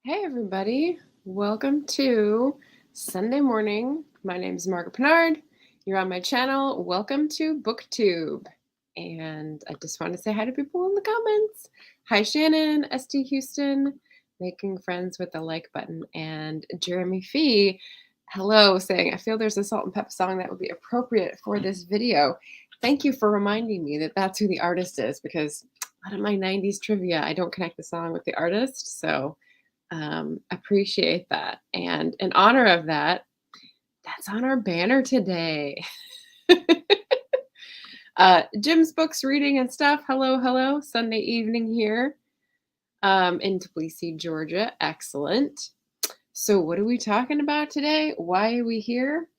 Hey everybody, welcome to Sunday morning. My name is Margaret Pinard. You're on my channel. Welcome to Booktube. And I just want to say hi to people in the comments. Hi Shannon, ST Houston, making friends with the like button, and Jeremy Fee. Hello, saying I feel there's a Salt and Pep song that would be appropriate for this video. Thank you for reminding me that that's who the artist is, because a lot of my 90s trivia, I don't connect the song with the artist. So appreciate that. And in honor of that, that's on our banner today. Jim's Books, Reading and Stuff. Hello, hello. Sunday evening here in Tbilisi, Georgia. Excellent. So what are we talking about today? Why are we here?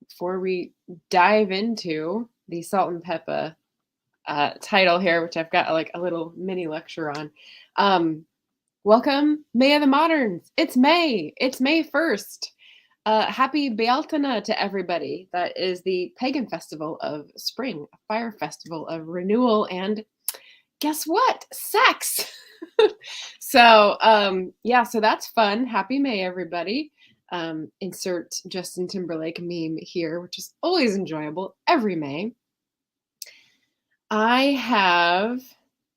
Before we dive into the Salt and Pepper title here, which I've got like a little mini lecture on. Welcome, May of the Moderns. It's May. It's May 1st. Happy Bealtaina to everybody. That is the pagan festival of spring, a fire festival of renewal, and guess what? Sex. So that's fun. Happy May, everybody. Insert Justin Timberlake meme here, which is always enjoyable every May. I have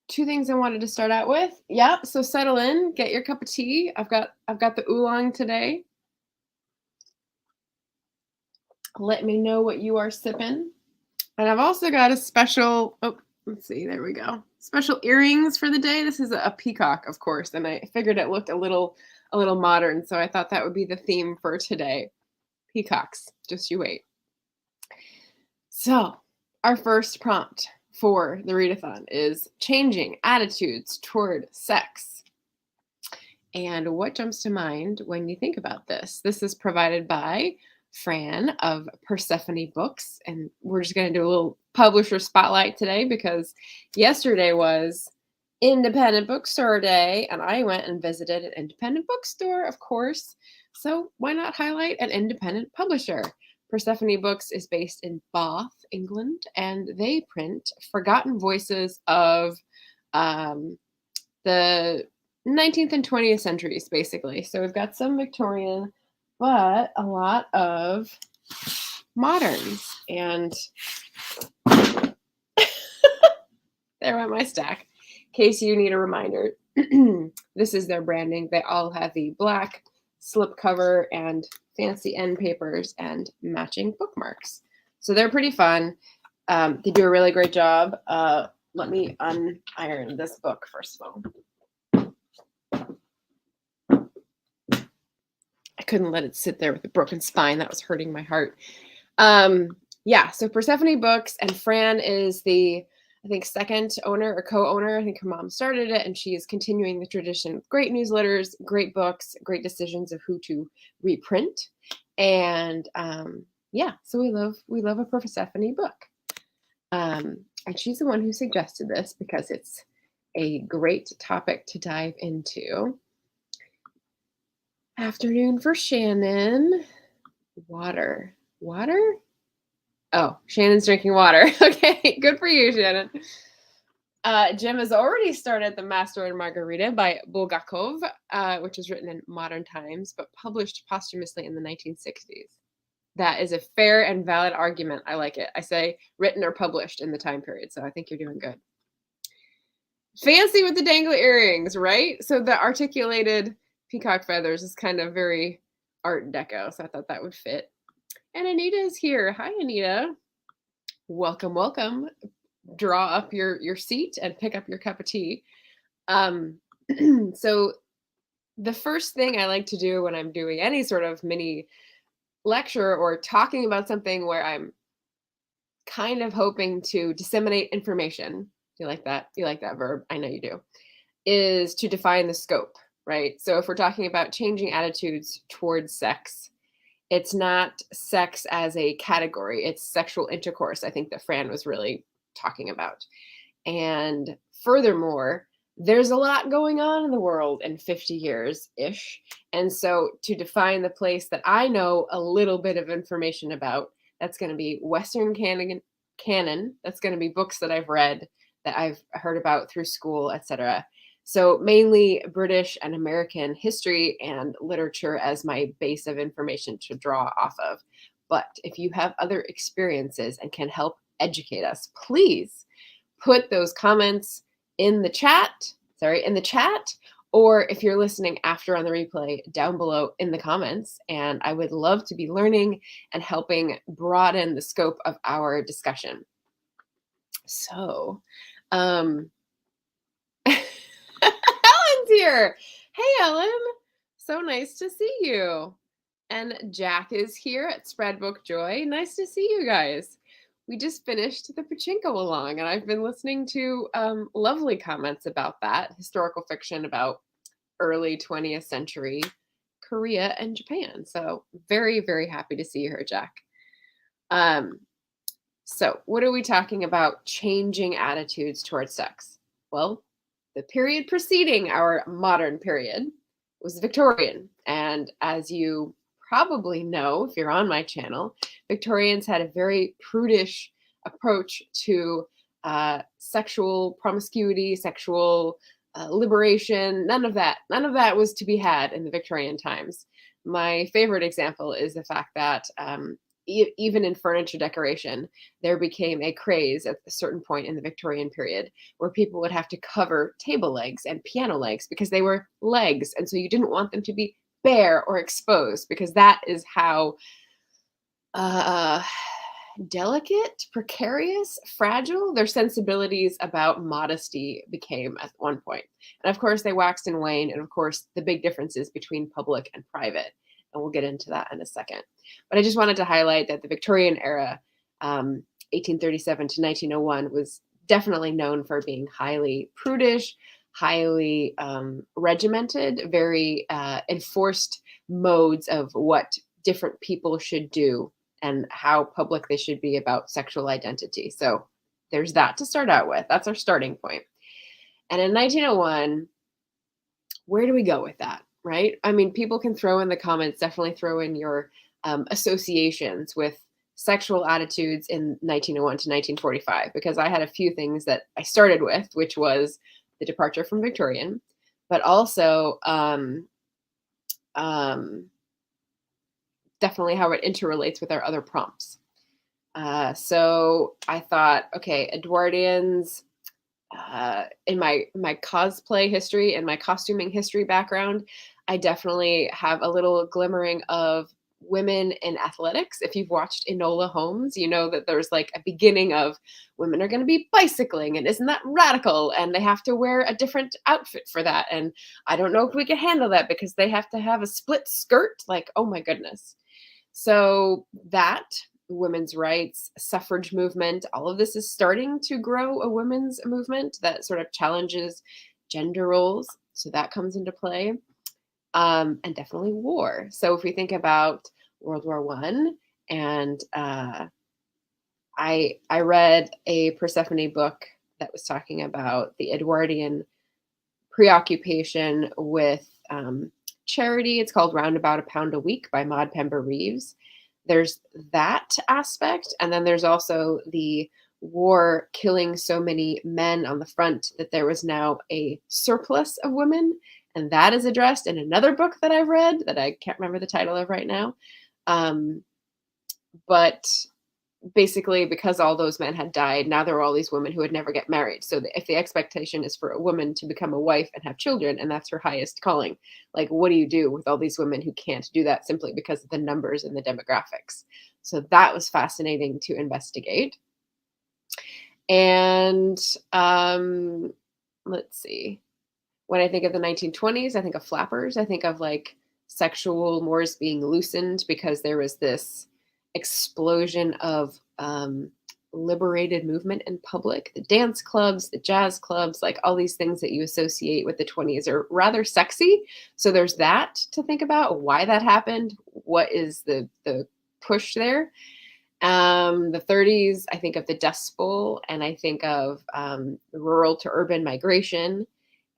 two things I wanted to start out with. Yeah, so settle in, get your cup of tea. I've got the oolong today. Let me know what you are sipping. And I've also got a special, let's see, there we go. Special earrings for the day. This is a peacock, of course, and I figured it looked a little modern, so I thought that would be the theme for today. Peacocks, just you wait. So, our first prompt for the Readathon is changing attitudes toward sex. And what jumps to mind when you think about this? This is provided by Fran of Persephone Books, and we're just going to do a little publisher spotlight today because yesterday was Independent Bookstore Day, and I went and visited an independent bookstore, of course. So why not highlight an independent publisher? Persephone Books is based in Bath, England, and they print forgotten voices of the 19th and 20th centuries, basically. So we've got some Victorian, but a lot of moderns. And there went my stack. In case you need a reminder, this is their branding. They all have the black slipcover and fancy end papers and matching bookmarks. So they're pretty fun. They do a really great job. Let me uniron this book first of all. I couldn't let it sit there with a broken spine. That was hurting my heart. So Persephone Books, and Fran is the, I think, second owner or co-owner. I think her mom started it, and she is continuing the tradition with great newsletters, great books, great decisions of who to reprint. And so we love a Persephone book. And she's the one who suggested this because it's a great topic to dive into. Afternoon for Shannon. Water. Oh, Shannon's drinking water. Okay, good for you, Shannon. Jim has already started The Master and Margarita by Bulgakov, which is written in modern times, but published posthumously in the 1960s. That is a fair and valid argument. I like it. I say written or published in the time period, so I think you're doing good. Fancy with the dangly earrings, right? So the articulated peacock feathers is kind of very Art Deco, so I thought that would fit. And Anita is here. Hi, Anita. Welcome, welcome. Draw up your seat and pick up your cup of tea. So the first thing I like to do when I'm doing any sort of mini lecture or talking about something where I'm kind of hoping to disseminate information, you like that? You like that verb? I know you do. Is to define the scope, right? So if we're talking about changing attitudes towards sex, it's not sex as a category, it's sexual intercourse, I think that Fran was really talking about. And furthermore, there's a lot going on in the world in 50 years-ish. And so to define the place that I know a little bit of information about, that's going to be Western canon. That's going to be books that I've read, that I've heard about through school, etc. So mainly British and American history and literature as my base of information to draw off of. But if you have other experiences and can help educate us, please put those comments in the chat, or if you're listening after on the replay, down below in the comments. And I would love to be learning and helping broaden the scope of our discussion. So, Ellen's here. Hey, Ellen. So nice to see you. And Jack is here at Spread Book Joy. Nice to see you guys. We just finished the Pachinko along, and I've been listening to lovely comments about that, historical fiction about early 20th century Korea and Japan. So very, very happy to see you here, Jack. So what are we talking about? Changing attitudes towards sex. Well, the period preceding our modern period was Victorian. And as you probably know, if you're on my channel, Victorians had a very prudish approach to sexual promiscuity, sexual liberation. None of that was to be had in the Victorian times. My favorite example is the fact that even in furniture decoration, there became a craze at a certain point in the Victorian period where people would have to cover table legs and piano legs because they were legs. And so you didn't want them to be bare or exposed, because that is how delicate, precarious, fragile their sensibilities about modesty became at one point. And of course, they waxed and waned. And of course, the big differences between public and private. And we'll get into that in a second. But I just wanted to highlight that the Victorian era, 1837 to 1901, was definitely known for being highly prudish, highly regimented, very enforced modes of what different people should do and how public they should be about sexual identity. So there's that to start out with. That's our starting point. And in 1901, where do we go with that, right? I mean, people can throw in the comments, definitely throw in your associations with sexual attitudes in 1901 to 1945, because I had a few things that I started with, which was the departure from Victorian, but also definitely how it interrelates with our other prompts. So I thought, okay, Edwardians, in my cosplay history and my costuming history background, I definitely have a little glimmering of women in athletics. If you've watched Enola Holmes, you know that there's like a beginning of women are going to be bicycling, and isn't that radical? And they have to wear a different outfit for that. And I don't know if we can handle that because they have to have a split skirt. Like, oh my goodness. So that, women's rights, suffrage movement, all of this is starting to grow a women's movement that sort of challenges gender roles. So that comes into play. And definitely war. So if we think about World War I, and I read a Persephone book that was talking about the Edwardian preoccupation with charity. It's called Roundabout a Pound a Week by Maud Pember Reeves. There's that aspect. And then there's also the war killing so many men on the front that there was now a surplus of women. And that is addressed in another book that I've read that I can't remember the title of right now. But basically, because all those men had died, now there were all these women who would never get married. So if the expectation is for a woman to become a wife and have children, and that's her highest calling, like, what do you do with all these women who can't do that simply because of the numbers and the demographics? So that was fascinating to investigate. And let's see. When I think of the 1920s, I think of flappers. I think of like sexual mores being loosened because there was this explosion of liberated movement in public. The dance clubs, the jazz clubs, like all these things that you associate with the 20s are rather sexy. So there's that to think about, why that happened. What is the push there? The 30s, I think of the Dust Bowl, and I think of rural to urban migration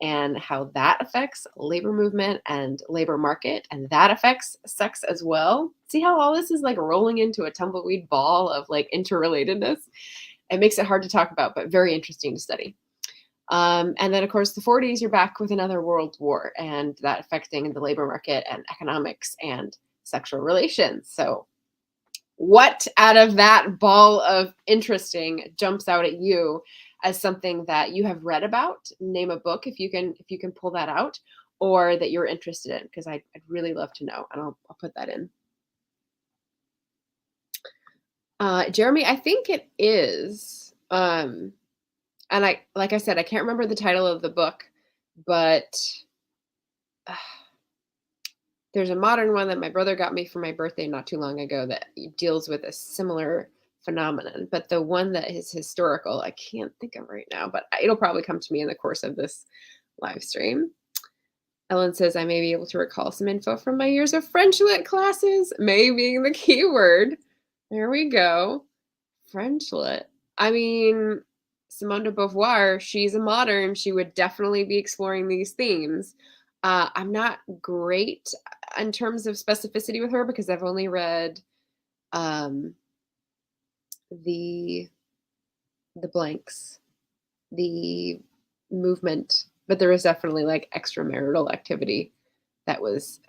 and how that affects labor movement and labor market, and that affects sex as well. See how all this is like rolling into a tumbleweed ball of like interrelatedness? It makes it hard to talk about, but very interesting to study. And then, of course, the 40s, you're back with another world war and that affecting the labor market and economics and sexual relations. So what out of that ball of interesting jumps out at you as something that you have read about? Name a book if you can pull that out, or that you're interested in, because I'd really love to know, and I'll put that in. Jeremy, I think it is. And I like I said, I can't remember the title of the book, but uh, there's a modern one that my brother got me for my birthday not too long ago that deals with a similar phenomenon. But the one that is historical, I can't think of right now, but it'll probably come to me in the course of this live stream. Ellen says I may be able to recall some info from my years of French lit classes, may being the key word. There we go. French lit. I mean, Simone de Beauvoir, she's a modern. She would definitely be exploring these themes. I'm not great in terms of specificity with her because I've only read um, the blanks, the movement, but there was definitely like extramarital activity that was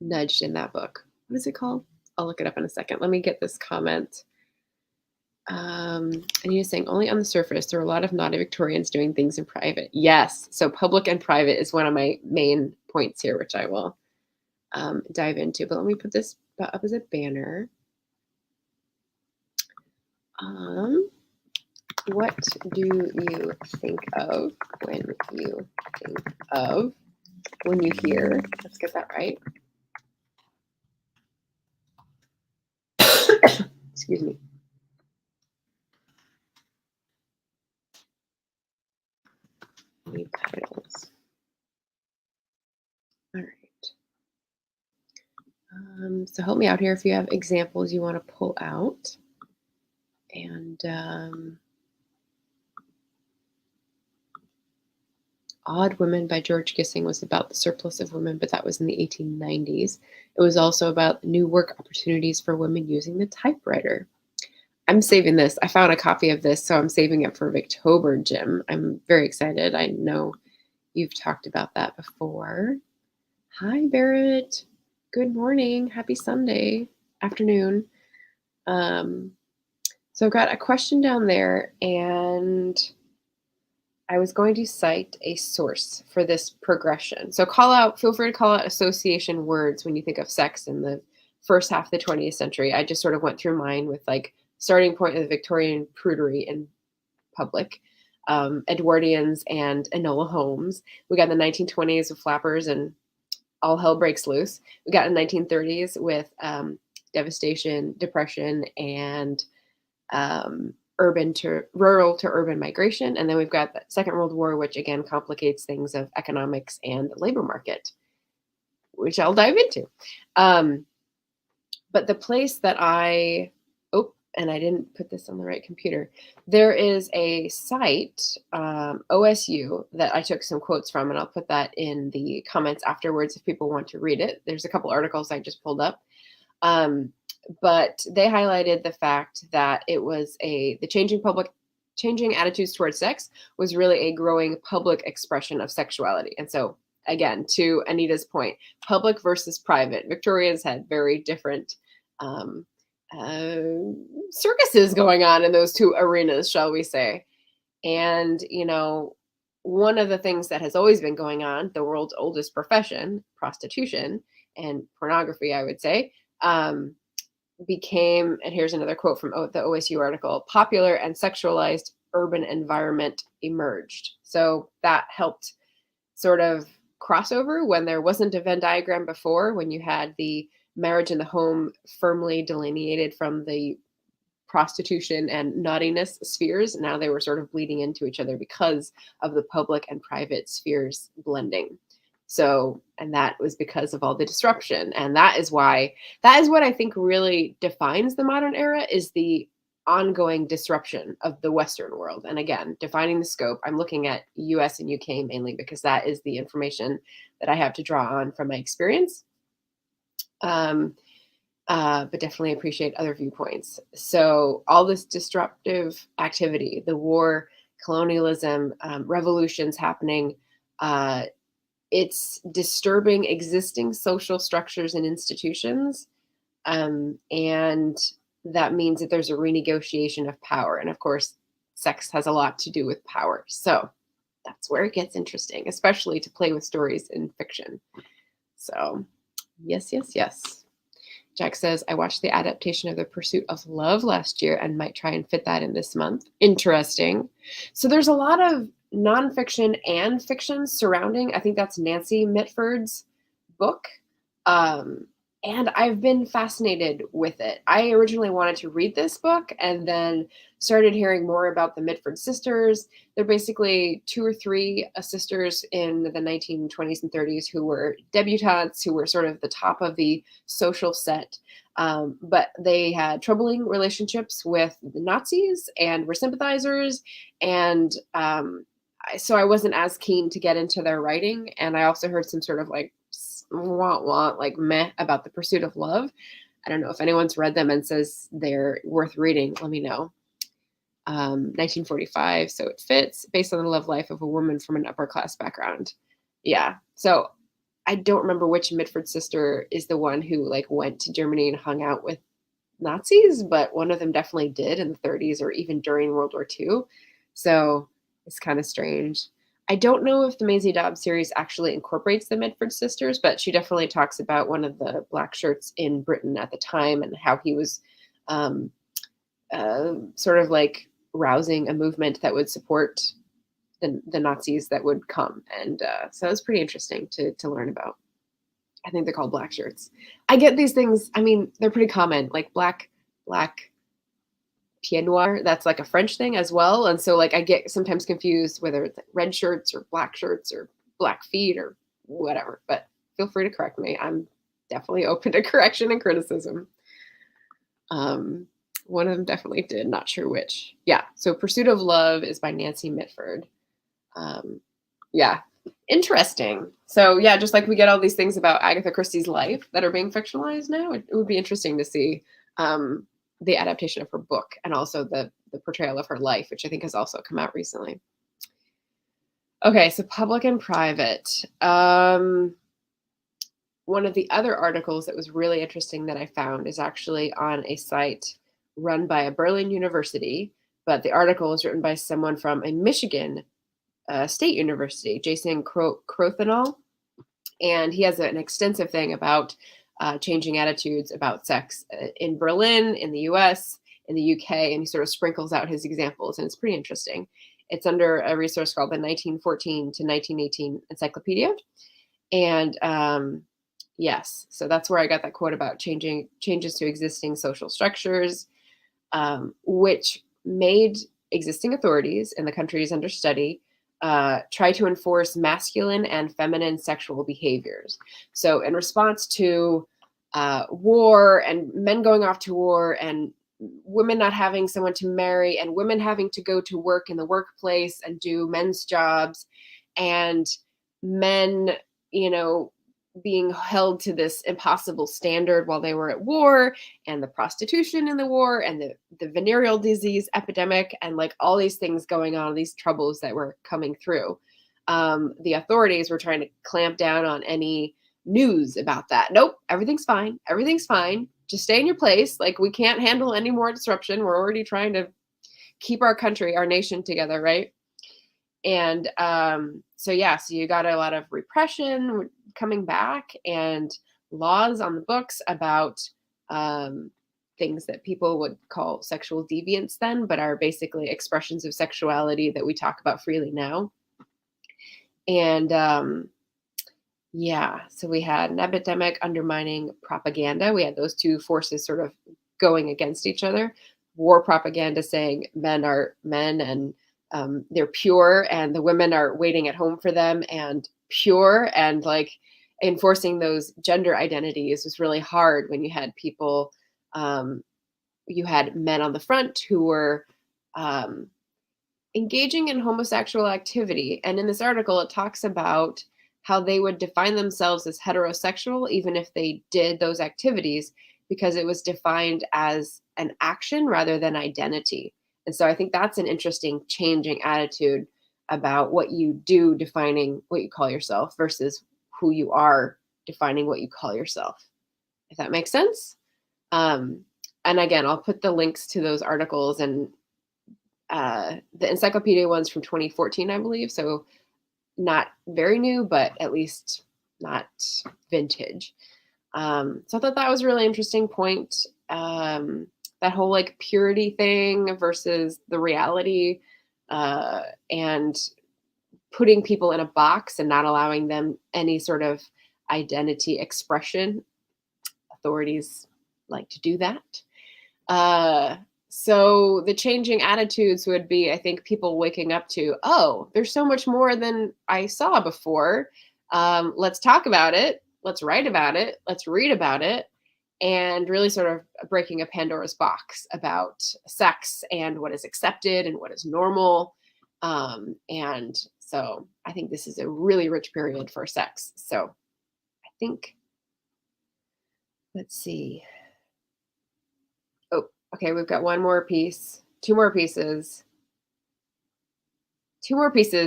nudged in that book. What is it called? I'll look it up in a second. Let me get this comment. Anita's saying only on the surface. There are a lot of naughty Victorians doing things in private. Yes. So public and private is one of my main points here, which I will dive into. But let me put this up as a banner. What do you think of when you hear, let's get that right. Excuse me. Any titles. All right. So help me out here if you have examples you want to pull out. And Odd Women by George Gissing was about the surplus of women, but that was in the 1890s. It was also about new work opportunities for women using the typewriter. I'm saving this. I found a copy of this, so I'm saving it for Victober, Jim. I'm very excited. I know you've talked about that before. Hi, Barrett. Good morning. Happy Sunday afternoon. So I've got a question down there, and I was going to cite a source for this progression. So feel free to call out association words when you think of sex in the first half of the 20th century. I just sort of went through mine with like starting point of the Victorian prudery in public, Edwardians and Enola Holmes. We got the 1920s with flappers and all hell breaks loose. We got in the 1930s with devastation, depression, and rural to urban migration. And then we've got the Second World War, which again complicates things of economics and the labor market, which I'll dive into. But the place that and I didn't put this on the right computer. There is a site, OSU, that I took some quotes from, and I'll put that in the comments afterwards if people want to read it. There's a couple articles I just pulled up. But they highlighted the fact that it was the changing attitudes towards sex was really a growing public expression of sexuality. And so, again, to Anita's point, public versus private. Victorians had very different circuses going on in those two arenas, shall we say. And, one of the things that has always been going on, the world's oldest profession, prostitution and pornography, I would say, became, and here's another quote from the OSU article, popular and sexualized urban environment emerged. So that helped sort of crossover when there wasn't a Venn diagram before, when you had the marriage and the home firmly delineated from the prostitution and naughtiness spheres. Now they were sort of bleeding into each other because of the public and private spheres blending. So, and that was because of all the disruption. And that is what I think really defines the modern era, is the ongoing disruption of the Western world. And again, defining the scope, I'm looking at US and UK mainly because that is the information that I have to draw on from my experience. But definitely appreciate other viewpoints. So all this disruptive activity, the war colonialism, revolutions happening. It's disturbing existing social structures and institutions. And that means that there's a renegotiation of power. And of course, sex has a lot to do with power. So that's where it gets interesting, especially to play with stories in fiction. So yes, yes, yes. Jack says, I watched the adaptation of The Pursuit of Love last year and might try and fit that in this month. Interesting. So there's a lot of nonfiction and fiction surrounding, I think that's Nancy Mitford's book. And I've been fascinated with it. I originally wanted to read this book and then started hearing more about the Mitford sisters. They're basically 2 or 3 sisters in the 1920s and 30s who were debutantes, who were sort of the top of the social set. But they had troubling relationships with the Nazis and were sympathizers. And so I wasn't as keen to get into their writing. And I also heard some sort of like like meh about The Pursuit of Love. I don't know if anyone's read them and says they're worth reading. Let me know. 1945, so it fits, based on the love life of a woman from an upper class background. Yeah. So I don't remember which Mitford sister is the one who like went to Germany and hung out with Nazis, but one of them definitely did in the 30s or even during World War II. So it's kind of strange. I don't know if the Maisie Dobbs series actually incorporates the Mitford sisters, but she definitely talks about one of the black shirts in Britain at the time and how he was sort of like rousing a movement that would support the Nazis that would come. And so it's pretty interesting to learn about. I think they're called black shirts. I get these things. I mean, they're pretty common, like black pied noir. That's like a French thing as well. And so like I get sometimes confused whether it's like red shirts or black feet or whatever, but feel free to correct me. I'm definitely open to correction and criticism. One of them definitely did, not sure which. Yeah. So Pursuit of Love is by Nancy Mitford. Yeah. Interesting. So yeah, just like we get all these things about Agatha Christie's life that are being fictionalized now, it would be interesting to see the adaptation of her book and also the portrayal of her life, which I think has also come out recently. Okay, so public and private. One of the other articles that was really interesting that I found is actually on a site run by a Berlin university, but the article is written by someone from a Michigan State University, Jason Crothenall, and he has an extensive thing about changing attitudes about sex in Berlin, in the US, in the UK, and he sort of sprinkles out his examples, and it's pretty interesting. It's under a resource called the 1914 to 1918 Encyclopedia. And yes, so that's where I got that quote about changes to existing social structures, which made existing authorities in the countries under study try to enforce masculine and feminine sexual behaviors. So in response to war and men going off to war and women not having someone to marry and women having to go to work in the workplace and do men's jobs and men, being held to this impossible standard while they were at war, and the prostitution in the war, and the venereal disease epidemic, and like all these things going on, these troubles that were coming through. The authorities were trying to clamp down on any news about that. Nope, everything's fine. Everything's fine. Just stay in your place. Like, we can't handle any more disruption. We're already trying to keep our country, our nation together, right? And so you got a lot of repression coming back and laws on the books about things that people would call sexual deviance then, but are basically expressions of sexuality that we talk about freely now. And so we had an epidemic undermining propaganda. We had those two forces sort of going against each other. War propaganda saying men are men and they're pure, and the women are waiting at home for them and pure, and like enforcing those gender identities was really hard when you had people, you had men on the front who were engaging in homosexual activity. And in this article, it talks about how they would define themselves as heterosexual, even if they did those activities, because it was defined as an action rather than identity. And so I think that's an interesting changing attitude about what you do defining what you call yourself versus who you are defining what you call yourself, if that makes sense. Um, and again, I'll put the links to those articles and the encyclopedia one's from 2014, I believe. So not very new, but at least not vintage. So I thought that was a really interesting point. That whole like purity thing versus the reality, and putting people in a box and not allowing them any sort of identity expression. Authorities like to do that. So the changing attitudes would be, I think, people waking up to, oh, there's so much more than I saw before. Let's talk about it. Let's write about it. Let's read about it. And really sort of breaking a Pandora's box about sex and what is accepted and what is normal. And so I think this is a really rich period for sex. So I think, let's see. Oh, okay, we've got one more piece, two more pieces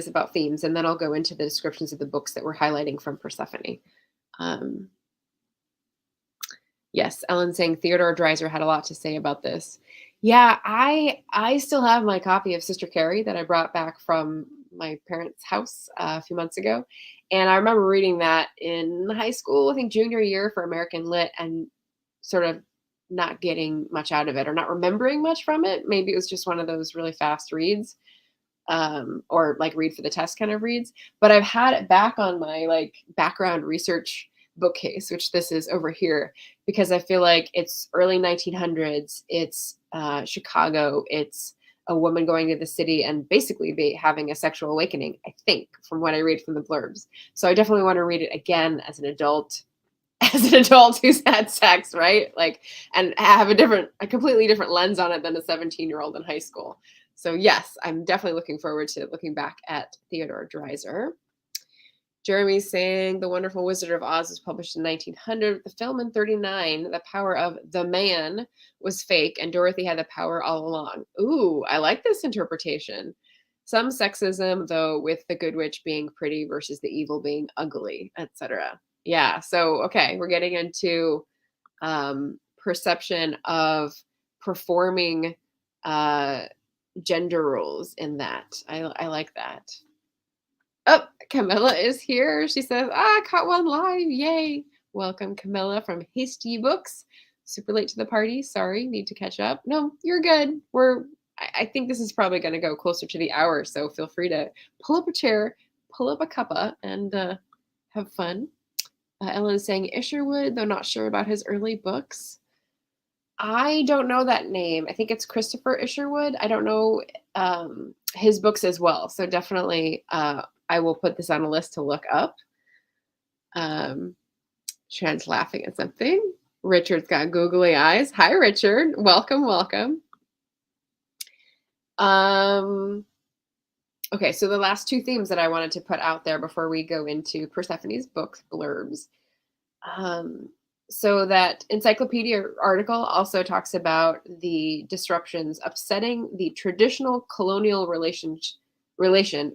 about themes, and then I'll go into the descriptions of the books that we're highlighting from Persephone. Yes, Ellen saying Theodore Dreiser had a lot to say about this. Yeah, I still have my copy of Sister Carrie that I brought back from my parents' house a few months ago. And I remember reading that in high school, I think junior year for American Lit, and sort of not getting much out of it or not remembering much from it. Maybe it was just one of those really fast reads, or like read for the test kind of reads. But I've had it back on my like background research bookcase, which this is over here, because I feel like it's early 1900s. It's Chicago. It's a woman going to the city and basically having a sexual awakening, I think, from what I read from the blurbs. So I definitely want to read it again as an adult who's had sex, right? Like, and have a completely different lens on it than a 17-year-old in high school. So yes, I'm definitely looking forward to looking back at Theodore Dreiser. Jeremy's saying The Wonderful Wizard of Oz was published in 1900. The film in 39, the power of the man was fake, and Dorothy had the power all along. Ooh, I like this interpretation. Some sexism, though, with the good witch being pretty versus the evil being ugly, etc. Yeah, so, okay, we're getting into perception of performing gender roles in that. I like that. Oh, Camilla is here. She says, I caught one live. Yay. Welcome, Camilla from Hasty Books. Super late to the party. Sorry, need to catch up. No, you're good. I think this is probably going to go closer to the hour, so feel free to pull up a chair, pull up a cuppa, and have fun. Ellen is saying Isherwood, though not sure about his early books. I don't know that name. I think it's Christopher Isherwood. I don't know his books as well. So definitely I will put this on a list to look up. Sharon's laughing at something. Richard's got googly eyes. Hi, Richard. Welcome, welcome. Okay, so the last two themes that I wanted to put out there before we go into Persephone's books blurbs. So that encyclopedia article also talks about the disruptions upsetting the traditional colonial relation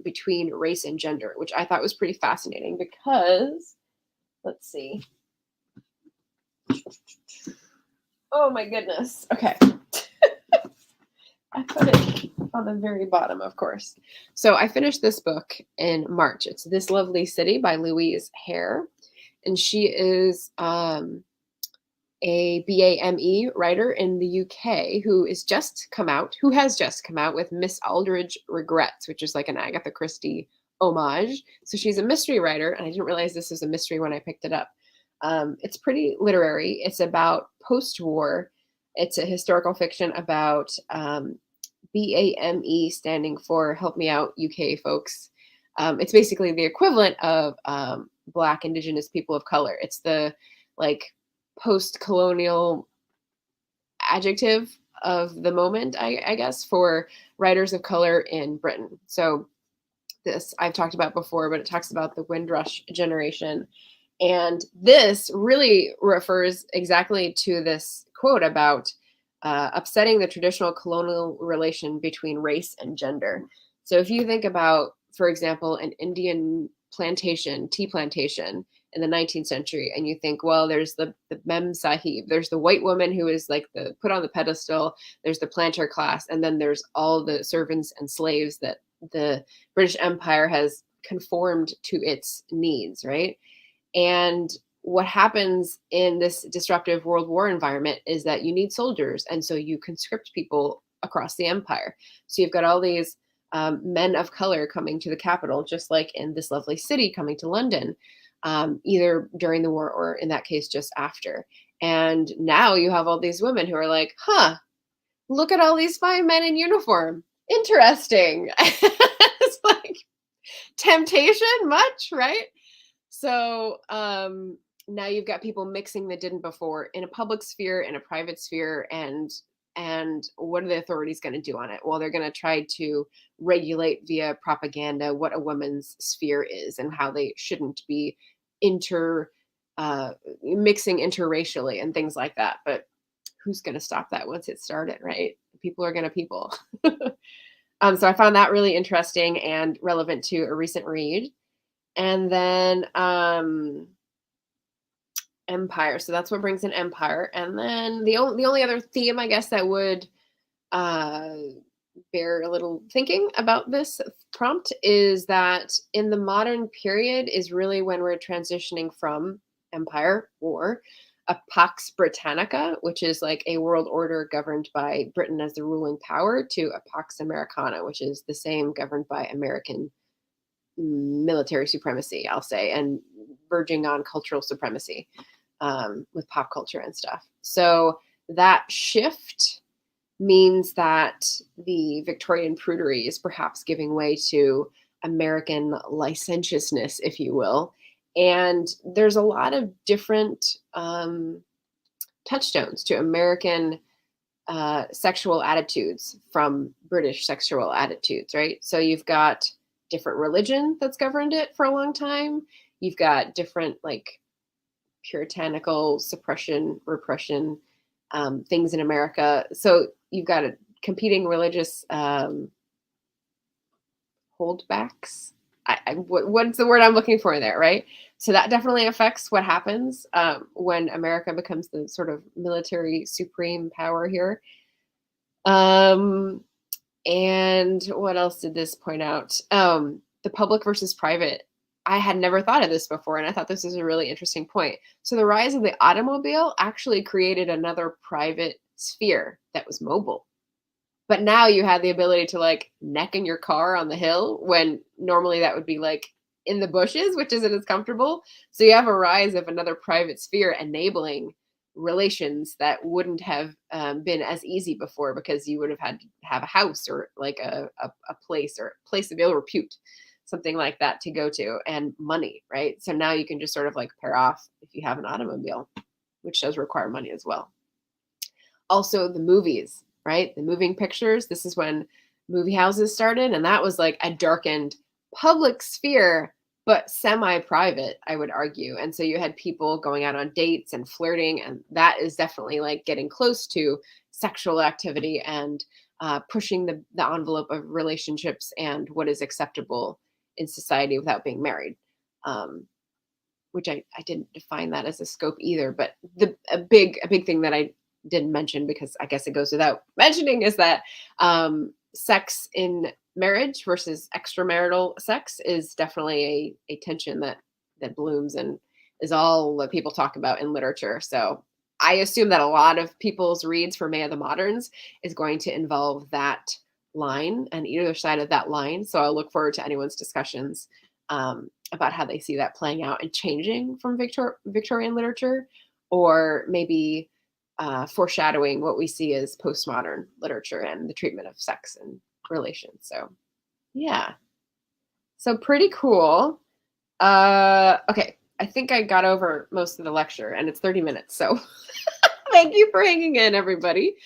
between race and gender, which I thought was pretty fascinating because, let's see. Oh my goodness. Okay. I put it on the very bottom, of course. So I finished this book in March. It's This Lovely City by Louise Hare. And she is a BAME writer in the UK who has just come out with Miss Aldridge Regrets, which is like an Agatha Christie homage. So she's a mystery writer, and I didn't realize this was a mystery when I picked it up. It's pretty literary. It's about post-war. It's a historical fiction about BAME, standing for Help Me Out UK folks. It's basically the equivalent of Black Indigenous people of color. It's the like post-colonial adjective of the moment, I guess, for writers of color in Britain. So this I've talked about before, but it talks about the Windrush generation. And this really refers exactly to this quote about upsetting the traditional colonial relation between race and gender. So if you think about, for example, an Indian plantation, tea plantation in the 19th century, and you think, well, there's the Mem Sahib, there's the white woman who is like the put on the pedestal, there's the planter class, and then there's all the servants and slaves that the British Empire has conformed to its needs, right? And what happens in this disruptive world war environment is that you need soldiers. And so you conscript people across the empire. So you've got all these men of color coming to the capital, just like in this lovely city coming to London, either during the war or in that case, just after. And now you have all these women who are like, huh, look at all these fine men in uniform. Interesting. It's like temptation much, right? So now you've got people mixing that didn't before in a public sphere, in a private sphere, and what are the authorities going to do on it? Well, they're going to try to regulate via propaganda what a woman's sphere is and how they shouldn't be mixing interracially and things like that. But who's going to stop that once it started, right? People are going to people. So I found that really interesting and relevant to a recent read. And then Empire. So that's what brings in Empire. And then the only other theme, I guess, that would bear a little thinking about this prompt is that in the modern period is really when we're transitioning from Empire or a Pax Britannica, which is like a world order governed by Britain as the ruling power, to a Pax Americana, which is the same, governed by American military supremacy, I'll say, and verging on cultural supremacy with pop culture and stuff. So that shift means that the Victorian prudery is perhaps giving way to American licentiousness, if you will. And there's a lot of different touchstones to American sexual attitudes from British sexual attitudes, right? So you've got different religion that's governed it for a long time. You've got different like puritanical suppression, repression things in America. So you've got a competing religious holdbacks. What's the word I'm looking for there, right? So that definitely affects what happens when America becomes the sort of military supreme power here. And what else did this point out? The public versus private. I had never thought of this before, and I thought this is a really interesting point. So the rise of the automobile actually created another private sphere that was mobile. But now you have the ability to like neck in your car on the hill when normally that would be like in the bushes, which isn't as comfortable. So you have a rise of another private sphere enabling relations that wouldn't have been as easy before, because you would have had to have a house or like a place or place of ill repute, something like that to go to, and money, right? So now you can just sort of like pair off if you have an automobile, which does require money as well. Also the movies, right? The moving pictures. This is when movie houses started, and that was like a darkened public sphere, but semi-private, I would argue. And so you had people going out on dates and flirting, and that is definitely like getting close to sexual activity and pushing the envelope of relationships and what is acceptable in society without being married, which I didn't define that as a scope either. But a big thing that I didn't mention, because I guess it goes without mentioning, is that sex in marriage versus extramarital sex is definitely a tension that blooms and is all that people talk about in literature. So I assume that a lot of people's reads for May of the Moderns is going to involve that line and either side of that line. So I'll look forward to anyone's discussions about how they see that playing out and changing from Victorian literature, or maybe foreshadowing what we see as postmodern literature and the treatment of sex and relations. So yeah, so pretty cool. Okay, I think I got over most of the lecture, and it's 30 minutes, so thank you for hanging in, everybody.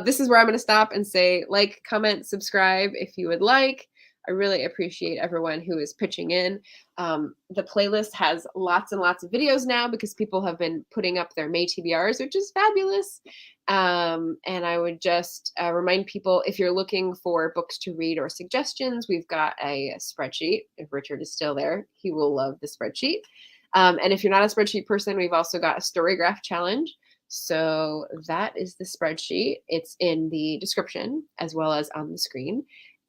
This is where I'm going to stop and say like, comment, subscribe if you would like. I really appreciate everyone who is pitching in. The playlist has lots and lots of videos now because people have been putting up their May TBRs, which is fabulous. And I would just remind people, if you're looking for books to read or suggestions, we've got a spreadsheet. If Richard is still there, he will love the spreadsheet. And if you're not a spreadsheet person, we've also got a Storygraph challenge. So that is the spreadsheet. It's in the description as well as on the screen.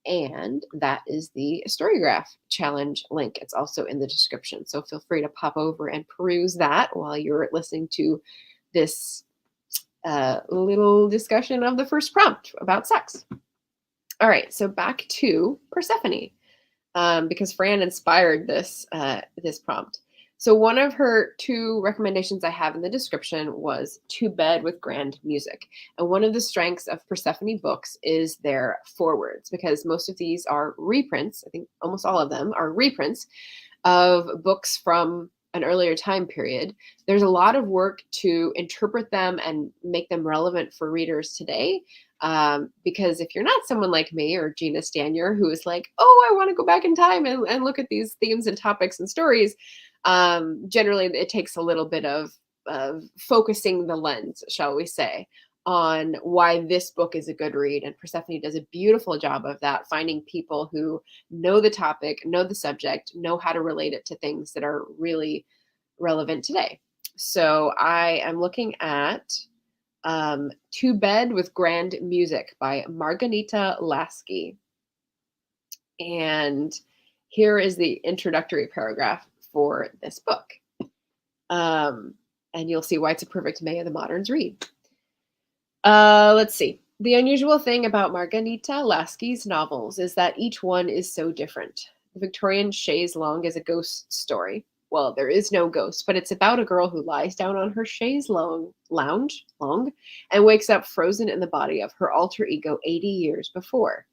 And that is the Storygraph challenge link. It's also in the description. So feel free to pop over and peruse that while you're listening to this little discussion of the first prompt about sex. All right, so back to Persephone, because Fran inspired this prompt. So one of her 2 recommendations I have in the description was To Bed with Grand Music. And one of the strengths of Persephone Books is their forewords, because most of these are reprints. I think almost all of them are reprints of books from an earlier time period. There's a lot of work to interpret them and make them relevant for readers today. Because if you're not someone like me or Gina Stanier, who is like, oh, I want to go back in time and look at these themes and topics and stories, generally it takes a little bit of focusing the lens, shall we say, on why this book is a good read. And Persephone does a beautiful job of that, finding people who know the topic, know the subject, know how to relate it to things that are really relevant today. So I am looking at To Bed with Grand Music by Margarita Lasky. And here is the introductory paragraph for this book. And you'll see why it's a perfect May of the Moderns read. Let's see. The unusual thing about Margarita Lasky's novels is that each one is so different. The Victorian chaise longue is a ghost story. Well, there is no ghost, but it's about a girl who lies down on her chaise lounge, and wakes up frozen in the body of her alter ego 80 years before.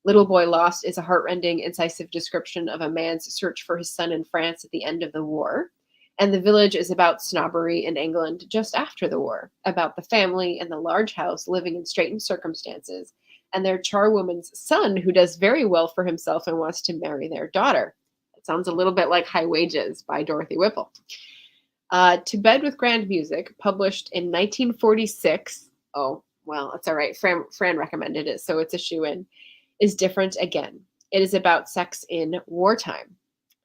Little Boy Lost is a heartrending, incisive description of a man's search for his son in France at the end of the war. And The Village is about snobbery in England just after the war, about the family in the large house living in straitened circumstances, and their charwoman's son who does very well for himself and wants to marry their daughter. It sounds a little bit like High Wages by Dorothy Whipple. To Bed with Grand Music, published in 1946. Oh, well, it's all right. Fran recommended it, so it's a shoe-in. Is different again. It is about sex in wartime.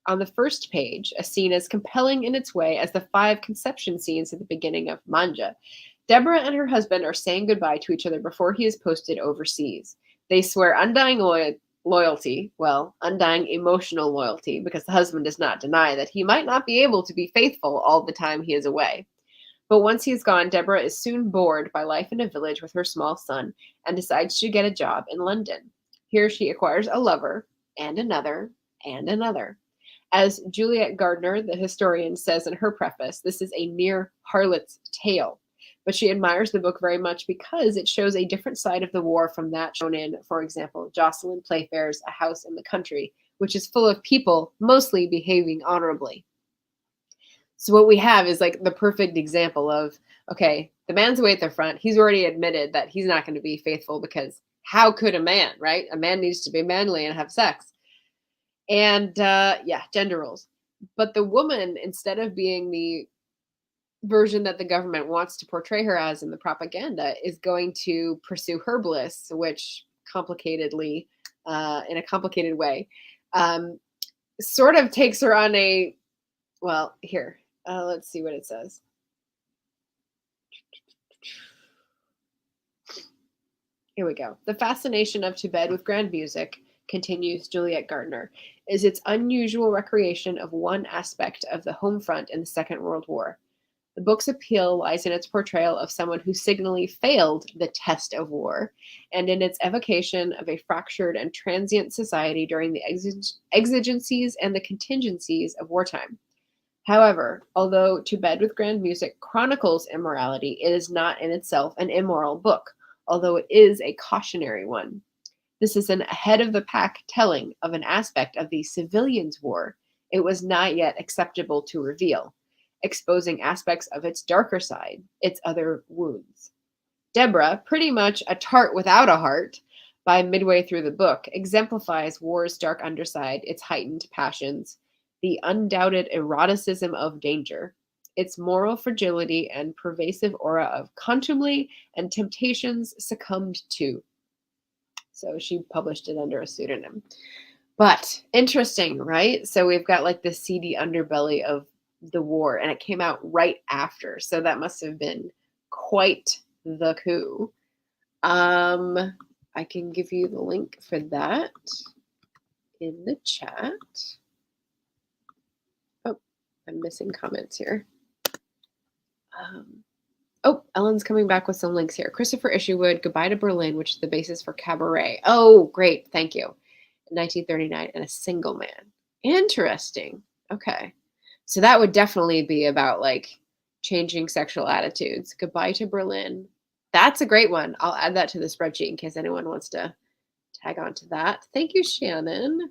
On the first page, a scene as compelling in its way as the 5 conception scenes at the beginning of Manja. Deborah and her husband are saying goodbye to each other before he is posted overseas. They swear undying loyalty, well, undying emotional loyalty, because the husband does not deny that he might not be able to be faithful all the time he is away. But once he is gone, Deborah is soon bored by life in a village with her small son and decides to get a job in London. Here she acquires a lover, and another, and another. As Juliet Gardner, the historian, says in her preface, this is a near harlot's tale. But she admires the book very much because it shows a different side of the war from that shown in, for example, Jocelyn Playfair's A House in the Country, which is full of people mostly behaving honorably. So what we have is like the perfect example of, okay, the man's away at the front. He's already admitted that he's not going to be faithful because how could a man, right? A man needs to be manly and have sex. And gender roles. But the woman, instead of being the version that the government wants to portray her as in the propaganda, is going to pursue her bliss, which complicatedly, in a complicated way, sort of takes her on a, well, here, let's see what it says. Here we go. The fascination of To Bed with Grand Music, continues Juliet Gardner, is its unusual recreation of one aspect of the home front in the Second World War. The book's appeal lies in its portrayal of someone who signally failed the test of war, and in its evocation of a fractured and transient society during the exigencies and the contingencies of wartime. However, although To Bed with Grand Music chronicles immorality, it is not in itself an immoral book, although it is a cautionary one. This is an ahead-of-the-pack telling of an aspect of the civilians' war it was not yet acceptable to reveal, exposing aspects of its darker side, its other wounds. Deborah, pretty much a tart without a heart, by midway through the book, exemplifies war's dark underside, its heightened passions, the undoubted eroticism of danger, its moral fragility and pervasive aura of contumely and temptations succumbed to. So she published it under a pseudonym. But interesting, right? So we've got like the seedy underbelly of the war, and it came out right after. So that must have been quite the coup. I can give you the link for that in the chat. Oh, I'm missing comments here. Oh, Ellen's coming back with some links here. Christopher Isherwood, Goodbye to Berlin, which is the basis for Cabaret. Oh, great. Thank you. 1939, and A Single Man. Interesting. Okay. So that would definitely be about like changing sexual attitudes. Goodbye to Berlin. That's a great one. I'll add that to the spreadsheet in case anyone wants to tag on to that. Thank you, Shannon.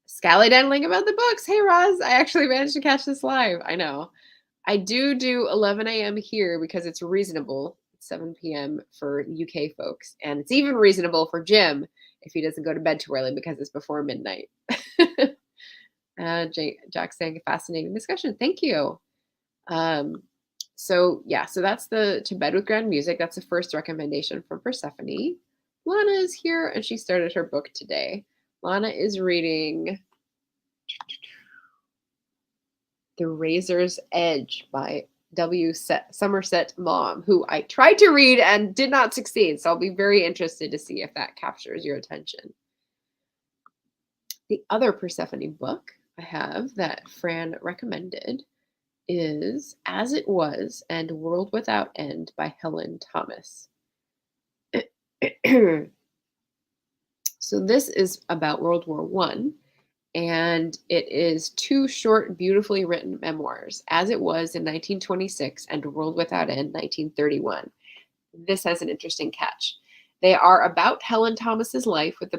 Scallydandling about the books. Hey, Roz, I actually managed to catch this live. I know. I do 11 a.m. here because it's reasonable. It's 7 p.m. for UK folks. And it's even reasonable for Jim if he doesn't go to bed too early because it's before midnight. Jack saying a fascinating discussion. Thank you. So that's the To Bed with Grand Music. That's the first recommendation from Persephone. Lana is here and she started her book today. Lana is reading The Razor's Edge by W. Somerset Maugham, who I tried to read and did not succeed. So I'll be very interested to see if that captures your attention. The other Persephone book I have that Fran recommended is As It Was and World Without End by Helen Thomas. So this is about World War I, and it is two short, beautifully written memoirs, As It Was in 1926 and World Without End 1931. This has an interesting catch. They are about Helen Thomas's life with the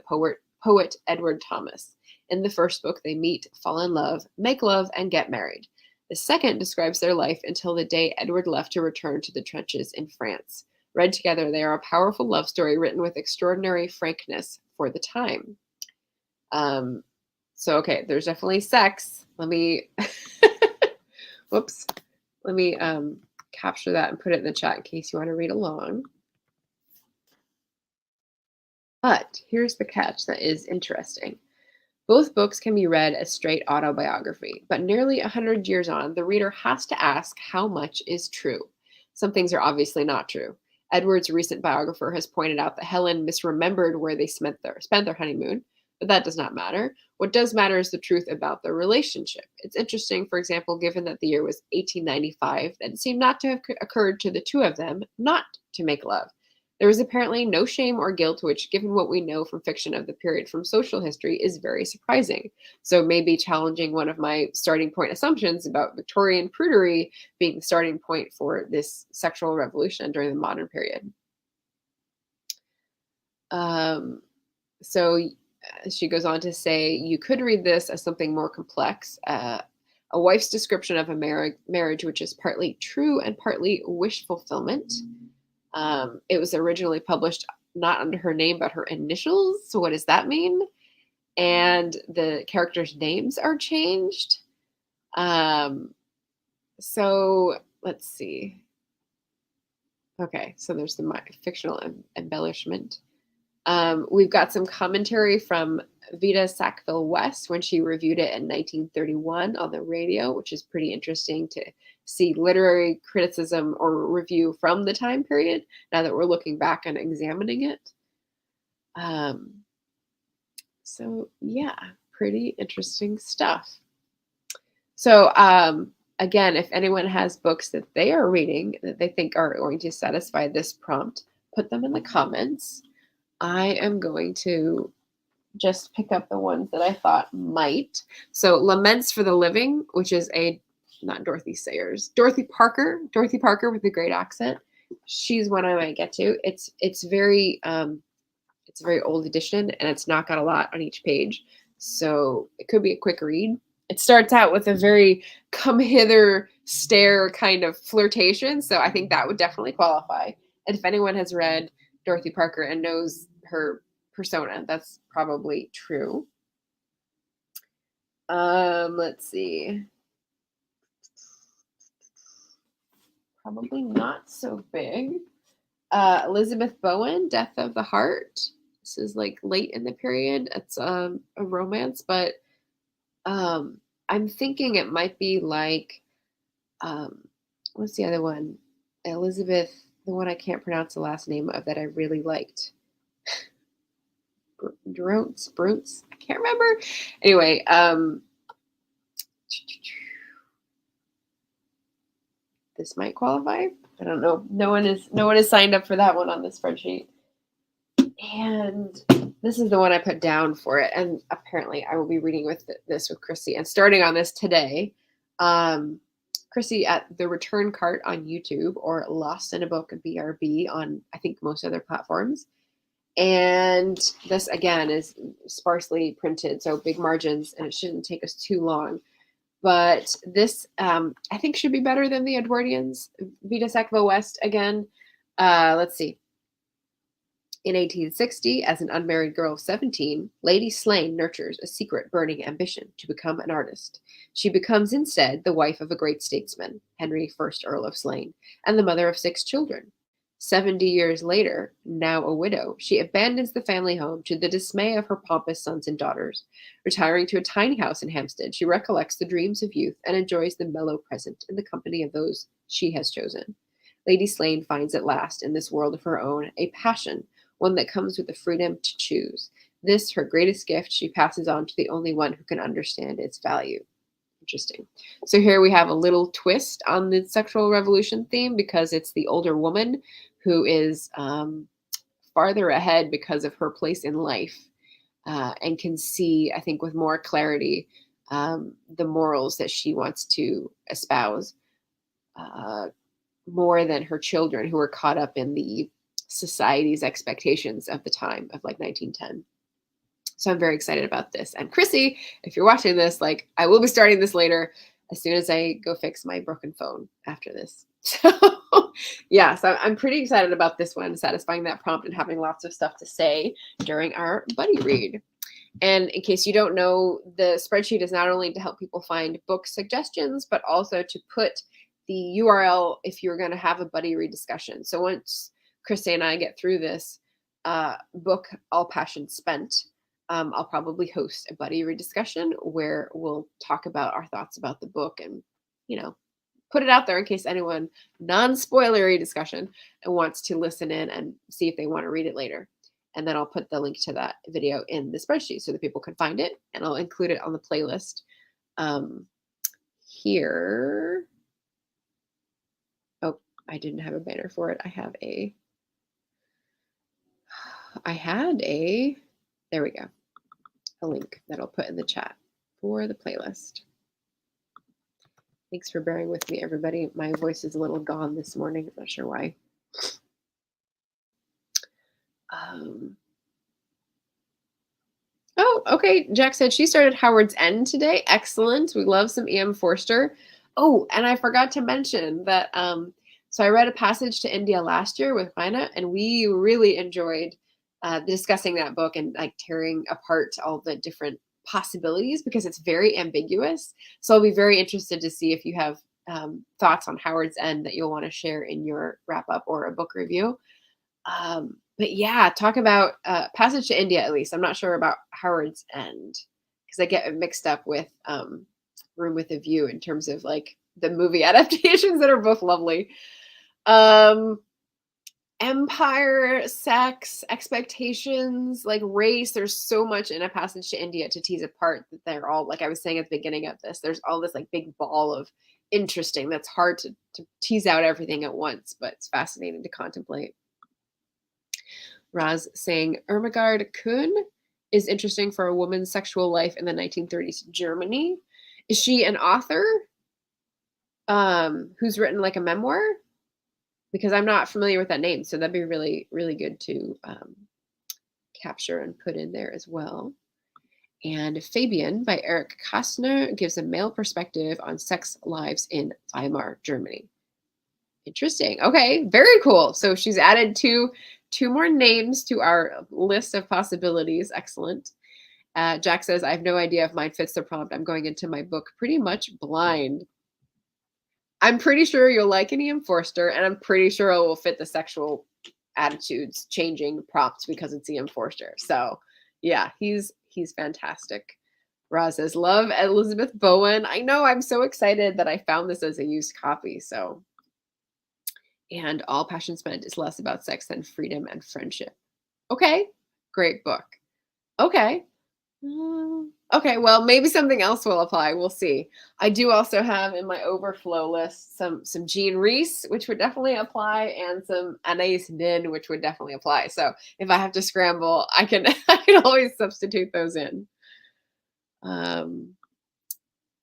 poet Edward Thomas. In the first book, they meet, fall in love, make love, and get married. The second describes their life until the day Edward left to return to the trenches in France. Read together, they are a powerful love story written with extraordinary frankness for the time. So, okay, there's definitely sex. Let me, whoops. Let me capture that and put it in the chat in case you want to read along. But here's the catch that is interesting. Both books can be read as straight autobiography, but nearly 100 years on, the reader has to ask how much is true. Some things are obviously not true. Edward's recent biographer has pointed out that Helen misremembered where they spent their honeymoon, but that does not matter. What does matter is the truth about their relationship. It's interesting, for example, given that the year was 1895, that it seemed not to have occurred to the two of them not to make love. There was apparently no shame or guilt, which, given what we know from fiction of the period from social history, is very surprising. So maybe challenging one of my starting point assumptions about Victorian prudery being the starting point for this sexual revolution during the modern period. So she goes on to say, you could read this as something more complex, a wife's description of a marriage which is partly true and partly wish fulfillment. It was originally published not under her name, but her initials. So what does that mean? And the characters' names are changed. So let's see. Okay, so there's the fictional embellishment. We've got some commentary from Vita Sackville-West when she reviewed it in 1931 on the radio, which is pretty interesting to see literary criticism or review from the time period now that we're looking back and examining it. So yeah, pretty interesting stuff. So again, if anyone has books that they are reading that they think are going to satisfy this prompt, put them in the comments. I am going to just pick up the ones that I thought might. So Laments for the Living, which is not Dorothy Sayers, Dorothy Parker with a great accent. She's one I might get to. It's a very old edition and it's not got a lot on each page. So it could be a quick read. It starts out with a very come hither stare kind of flirtation. So I think that would definitely qualify. And if anyone has read Dorothy Parker and knows her persona. That's probably true. Let's see. Probably not so big. Elizabeth Bowen, Death of the Heart. This is like late in the period. It's a romance, but I'm thinking it might be like what's the other one? Elizabeth, the one I can't pronounce the last name of that I really liked. Brunts. I can't remember. Anyway, this might qualify. I don't know. No one is signed up for that one on the spreadsheet. And this is the one I put down for it. And apparently I will be reading this with Chrissy and starting on this today. Chrissy at The Return Cart on YouTube, or Lost in a Book, BRB, on I think most other platforms. And this again is sparsely printed, so big margins, and it shouldn't take us too long. But this I think should be better than the Edwardians. Vita Sackville West again. Let's see. In 1860, as an unmarried girl of 17, Lady Slane nurtures a secret burning ambition to become an artist. She becomes instead the wife of a great statesman, Henry I, Earl of Slane, and the mother of 6 children. 70 years later, now a widow, she abandons the family home to the dismay of her pompous sons and daughters. Retiring to a tiny house in Hampstead, she recollects the dreams of youth and enjoys the mellow present in the company of those she has chosen. Lady Slane finds at last, in this world of her own, a passion, one that comes with the freedom to choose. This, her greatest gift, she passes on to the only one who can understand its value. Interesting. So here we have a little twist on the sexual revolution theme, because it's the older woman who is farther ahead because of her place in life and can see, I think, with more clarity the morals that she wants to espouse more than her children, who are caught up in the society's expectations of the time of like 1910. So I'm very excited about this. And Chrissy, if you're watching this, like, I will be starting this later as soon as I go fix my broken phone after this. So yeah, so I'm pretty excited about this one, satisfying that prompt and having lots of stuff to say during our buddy read. And in case you don't know, the spreadsheet is not only to help people find book suggestions, but also to put the URL if you're going to have a buddy read discussion. So once Chrissy and I get through this book, All Passion Spent, I'll probably host a buddy read discussion where we'll talk about our thoughts about the book and, put it out there in case anyone, non-spoilery discussion, and wants to listen in and see if they want to read it later. And then I'll put the link to that video in the spreadsheet so that people can find it, and I'll include it on the playlist here. Oh, I didn't have a banner for it. There we go. A link that I'll put in the chat for the playlist. Thanks for bearing with me, everybody. My voice is a little gone this morning. I'm not sure why. Oh, okay. Jack said she started Howard's End today. Excellent. We love some E.M. Forster. Oh, and I forgot to mention that so I read A Passage to India last year with Raina, and we really enjoyed discussing that book and like tearing apart all the different possibilities, because it's very ambiguous. So I'll be very interested to see if you have thoughts on Howard's End that you'll want to share in your wrap up or a book review. But yeah, talk about Passage to India, at least. I'm not sure about Howard's End, because I get it mixed up with Room with a View in terms of like the movie adaptations that are both lovely. Empire, sex, expectations, like race. There's so much in A Passage to India to tease apart that they're all, like I was saying at the beginning of this, there's all this like big ball of interesting that's hard to tease out everything at once, but it's fascinating to contemplate. Raz saying Ermengarde Kuhn is interesting for a woman's sexual life in the 1930s Germany. Is she an author who's written like a memoir? Because I'm not familiar with that name, so that'd be really, really good to capture and put in there as well. And Fabian by Eric Kastner gives a male perspective on sex lives in Weimar, Germany. Interesting. Okay, very cool. So she's added two more names to our list of possibilities. Excellent. Jack says, I have no idea if mine fits the prompt. I'm going into my book pretty much blind. I'm pretty sure you'll like an Ian Forster, and I'm pretty sure it will fit the sexual attitudes changing prompts because it's Ian Forster. So yeah, he's fantastic. Roz says, love Elizabeth Bowen. I know, I'm so excited that I found this as a used copy. So, and All Passion Spent is less about sex than freedom and friendship. Okay, great book. Okay. Okay, well, maybe something else will apply. We'll see. I do also have in my overflow list some Jean Reese, which would definitely apply, and some Anais Nin, which would definitely apply. So if I have to scramble, I can I can always substitute those in.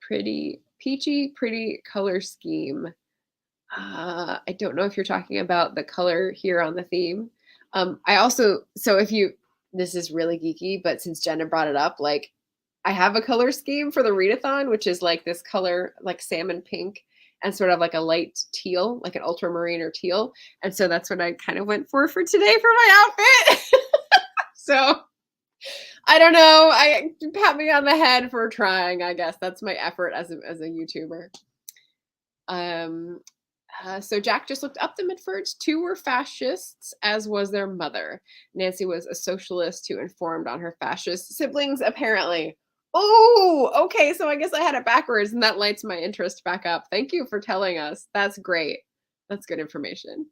Pretty peachy, pretty color scheme. I don't know if you're talking about the color here on the theme. I also, so if you, this is really geeky, but since Jenna brought it up, like I have a color scheme for the Readathon, which is like this color, like salmon pink and sort of like a light teal, like an ultramarine or teal. And so that's what I kind of went for today for my outfit. So I don't know. I pat me on the head for trying, I guess. That's my effort as a YouTuber. So Jack just looked up the Mitfords. 2 were fascists, as was their mother. Nancy was a socialist who informed on her fascist siblings, apparently. Oh, okay. So I guess I had it backwards, and that lights my interest back up. Thank you for telling us. That's great. That's good information.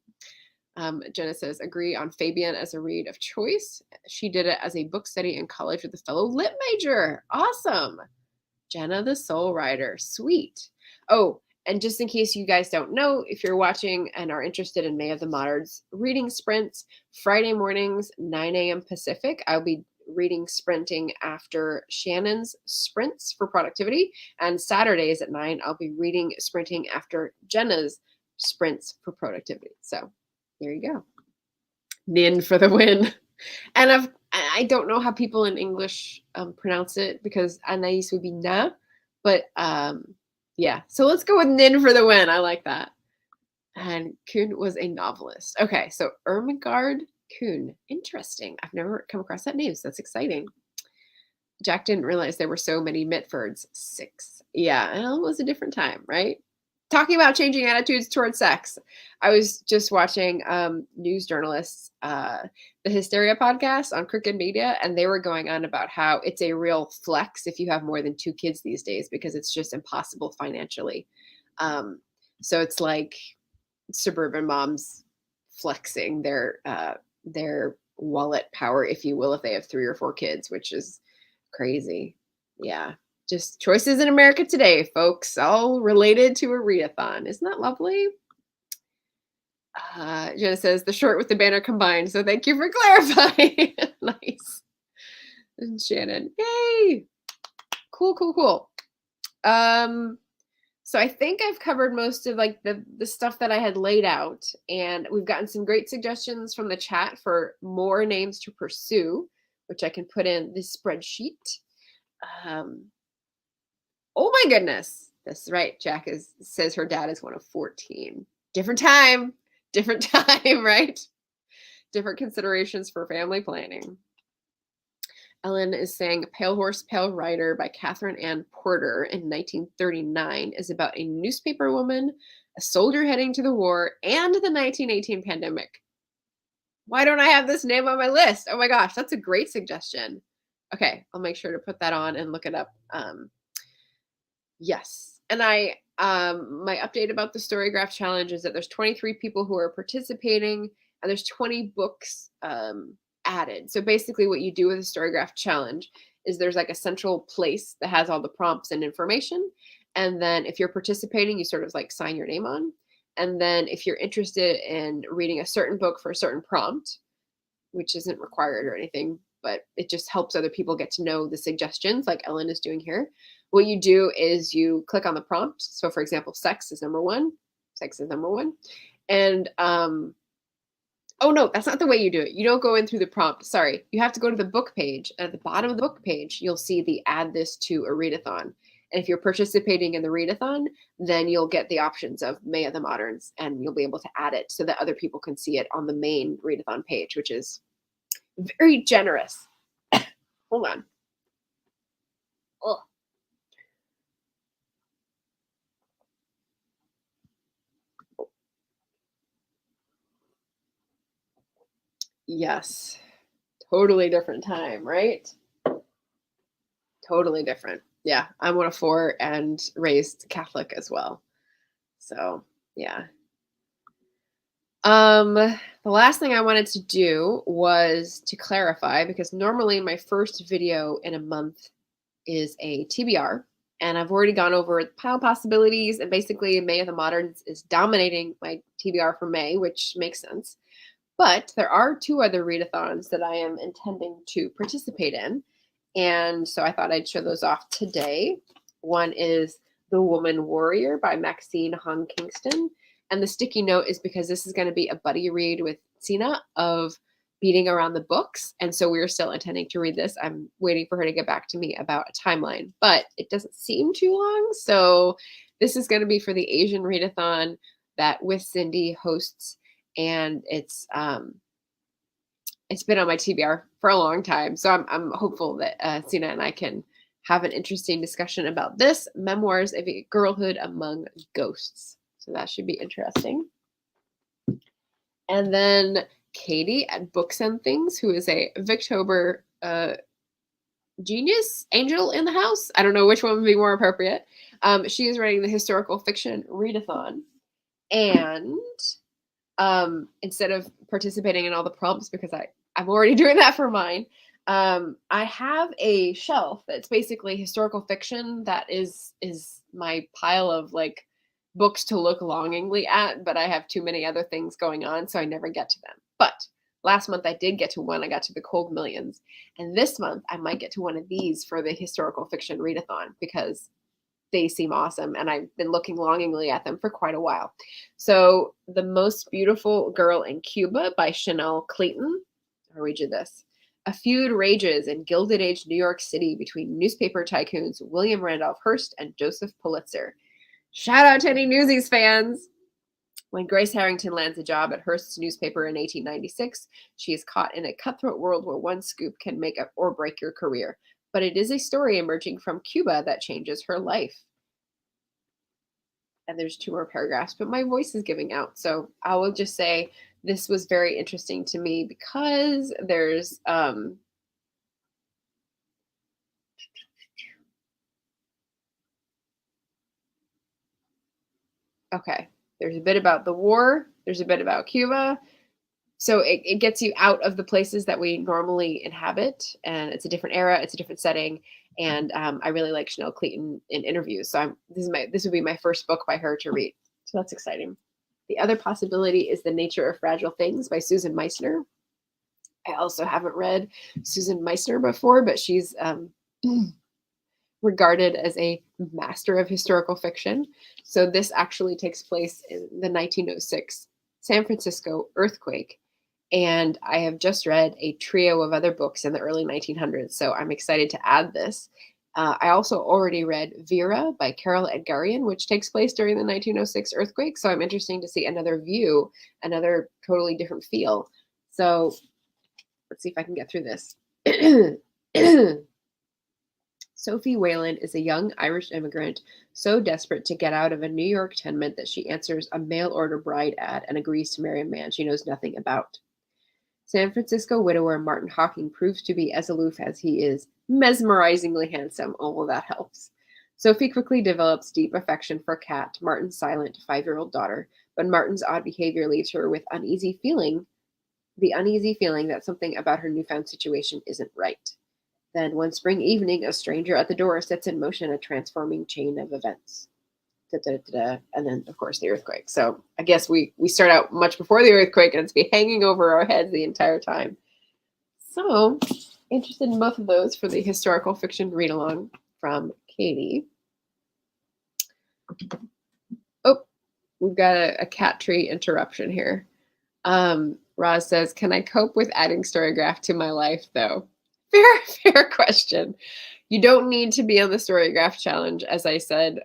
Jenna says, agree on Fabian as a read of choice. She did it as a book study in college with a fellow lit major. Awesome. Jenna the Soul Rider. Sweet. Oh, and just in case you guys don't know, if you're watching and are interested in May of the Moderns reading sprints, Friday mornings, 9 a.m. Pacific, I'll be reading sprinting after Shannon's sprints for productivity. And Saturdays at 9, I'll be reading sprinting after Jenna's sprints for productivity. So there you go. Nin for the win. And I don't know how people in English pronounce it because Anais would be na, but yeah. So let's go with Nin for the win. I like that. And Kuhn was a novelist. Okay, so Ermengarde Kuhn. Interesting. I've never come across that name, so that's exciting. Jack didn't realize there were so many Mitfords. 6. Yeah, and it was a different time, right? Talking about changing attitudes towards sex. I was just watching news journalists, the Hysteria podcast on Crooked Media, and they were going on about how it's a real flex if you have more than 2 kids these days because it's just impossible financially. So it's like suburban moms flexing their wallet power, if you will, if they have 3 or 4 kids, which is crazy. Yeah. Just choices in America today, folks, all related to a readathon. Isn't that lovely? Jenna says, the short with the banner combined. So thank you for clarifying. Nice. And Shannon, yay. Cool. So I think I've covered most of like the stuff that I had laid out. And we've gotten some great suggestions from the chat for more names to pursue, which I can put in this spreadsheet. Oh my goodness. That's right. Jack says her dad is one of 14. Different time, right? Different considerations for family planning. Ellen is saying Pale Horse, Pale Rider by Catherine Ann Porter in 1939 is about a newspaper woman, a soldier heading to the war, and the 1918 pandemic. Why don't I have this name on my list? Oh my gosh, that's a great suggestion. Okay, I'll make sure to put that on and look it up. Yes. And my update about the Storygraph challenge is that there's 23 people who are participating and there's 20 books added. So basically what you do with the Storygraph challenge is there's like a central place that has all the prompts and information. And then if you're participating, you sort of like sign your name on. And then if you're interested in reading a certain book for a certain prompt, which isn't required or anything, but it just helps other people get to know the suggestions like Ellen is doing here. What you do is you click on the prompt. So for example, sex is number 1. And, oh no, that's not the way you do it. You don't go in through the prompt. Sorry. You have to go to the book page. At the bottom of the book page, you'll see the add this to a readathon. And if you're participating in the Readathon, then you'll get the options of May of the Moderns, and you'll be able to add it so that other people can see it on the main Readathon page, which is very generous. Hold on. Ugh. Yes. Totally different time, right? Totally different. Yeah, I'm 1 of 4 and raised Catholic as well. So, yeah. The last thing I wanted to do was to clarify, because normally my first video in a month is a TBR, and I've already gone over pile possibilities, and basically May of the Moderns is dominating my TBR for May, which makes sense. But there are 2 other readathons that I am intending to participate in, and so I thought I'd show those off today. One is The Woman Warrior by Maxine Hong Kingston. And the sticky note is because this is going to be a buddy read with Sina of Beating Around the Books. And so we're still intending to read this. I'm waiting for her to get back to me about a timeline, but it doesn't seem too long. So this is going to be for the Asian Readathon that With Cindy hosts. And it's been on my TBR for a long time. So I'm hopeful that Sina and I can have an interesting discussion about this, Memoirs of a Girlhood Among Ghosts. So that should be interesting. And then Katie at Books and Things, who is a Victober genius, angel in the house. I don't know which one would be more appropriate. She is writing the historical fiction Readathon. And instead of participating in all the prompts, because I'm already doing that for mine, I have a shelf that's basically historical fiction that is my pile of like books to look longingly at, but I have too many other things going on, so I never get to them. But last month I did get to one. I got to The Cold Millions. And this month I might get to one of these for the historical fiction readathon, because they seem awesome, and I've been looking longingly at them for quite a while. So The Most Beautiful Girl in Cuba by Chanel Clayton. I'll read you this. A feud rages in Gilded Age New York City between newspaper tycoons William Randolph Hearst and Joseph Pulitzer. Shout out to any Newsies fans! When Grace Harrington lands a job at Hearst's newspaper in 1896, she is caught in a cutthroat world where one scoop can make or break your career. But it is a story emerging from Cuba that changes her life. And there's 2 more paragraphs, but my voice is giving out. So I will just say this was very interesting to me because there's okay, there's a bit about the war, there's a bit about Cuba. So it gets you out of the places that we normally inhabit, and it's a different era, it's a different setting, and I really like Chanel Clayton in interviews. So this would be my first book by her to read. So that's exciting. The other possibility is The Nature of Fragile Things by Susan Meissner. I also haven't read Susan Meissner before, but she's regarded as a master of historical fiction. So this actually takes place in the 1906 San Francisco earthquake. And I have just read a trio of other books in the early 1900s, so I'm excited to add this. I also already read Vera by Carol Edgarian, which takes place during the 1906 earthquake, so I'm interested to see another view, another totally different feel. So let's see if I can get through this. Sophie Whalen is a young Irish immigrant so desperate to get out of a New York tenement that she answers a mail-order bride ad and agrees to marry a man she knows nothing about. San Francisco widower Martin Hawking proves to be as aloof as he is mesmerizingly handsome. Oh, well, that helps. Sophie quickly develops deep affection for Kat, Martin's silent 5-year-old daughter, but Martin's odd behavior leaves her with the uneasy feeling that something about her newfound situation isn't right. Then one spring evening, a stranger at the door sets in motion a transforming chain of events. Da, da, da, da. And then, of course, the earthquake. So I guess we start out much before the earthquake, and it's be hanging over our heads the entire time. So interested in both of those for the historical fiction read-along from Katie. Oh, we've got a cat tree interruption here. Roz says, can I cope with adding Storygraph to my life, though? Fair question. You don't need to be on the Storygraph challenge, as I said.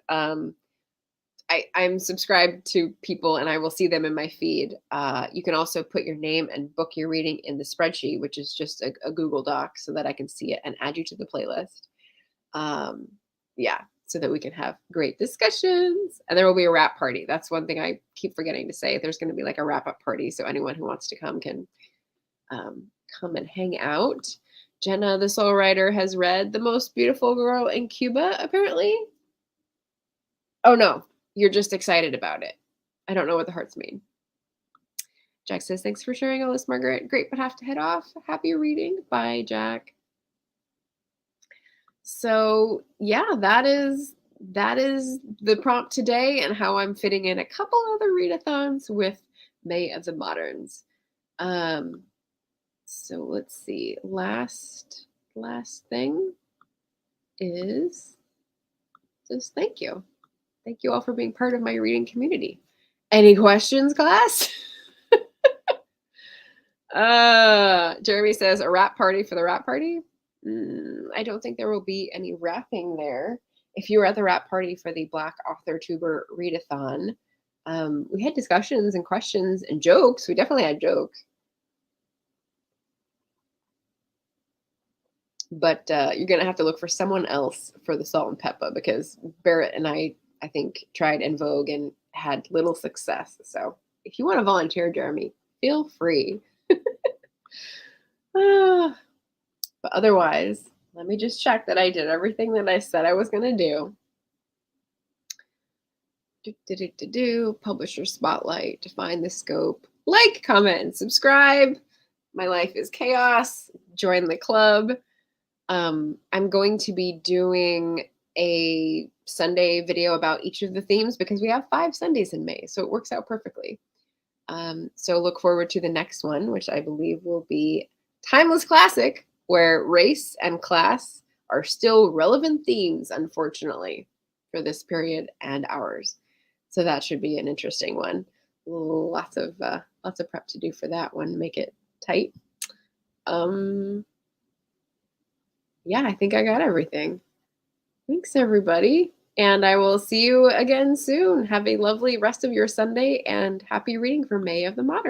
I'm subscribed to people and I will see them in my feed. You can also put your name and book your reading in the spreadsheet, which is just a Google Doc so that I can see it and add you to the playlist. Yeah, so that we can have great discussions. And there will be a wrap party. That's one thing I keep forgetting to say. There's going to be like a wrap up party. So anyone who wants to come can come and hang out. Jenna, the soul writer, has read The Most Beautiful Girl in Cuba, apparently. Oh, no. You're just excited about it. I don't know what the hearts mean. Jack says, thanks for sharing all this, Margaret. Great, but have to head off. Happy reading. Bye, Jack. So yeah, that is the prompt today and how I'm fitting in a couple other readathons with May of the Moderns. So let's see. Last thing is just thank you. Thank you all for being part of my reading community. Any questions, class? Jeremy says a wrap party for the wrap party. I don't think there will be any wrapping there. If you were at the wrap party for the Black Author Tuber Readathon, we had discussions and questions and jokes. We definitely had jokes. But you're going to have to look for someone else for the Salt and Peppa because Barrett and I think, tried En Vogue and had little success. So if you want to volunteer, Jeremy, feel free. But otherwise, let me just check that I did everything that I said I was going to do. Publisher spotlight, define the scope, like, comment, and subscribe. My life is chaos. Join the club. I'm going to be doing a Sunday video about each of the themes because we have 5 Sundays in May, so it works out perfectly. So look forward to the next one, which I believe will be Timeless Classic, where race and class are still relevant themes, unfortunately, for this period and ours. So that should be an interesting one. Lots of prep to do for that one. Make it tight. Yeah, I think I got everything. Thanks, everybody. And I will see you again soon. Have a lovely rest of your Sunday and happy reading for May of the Modern.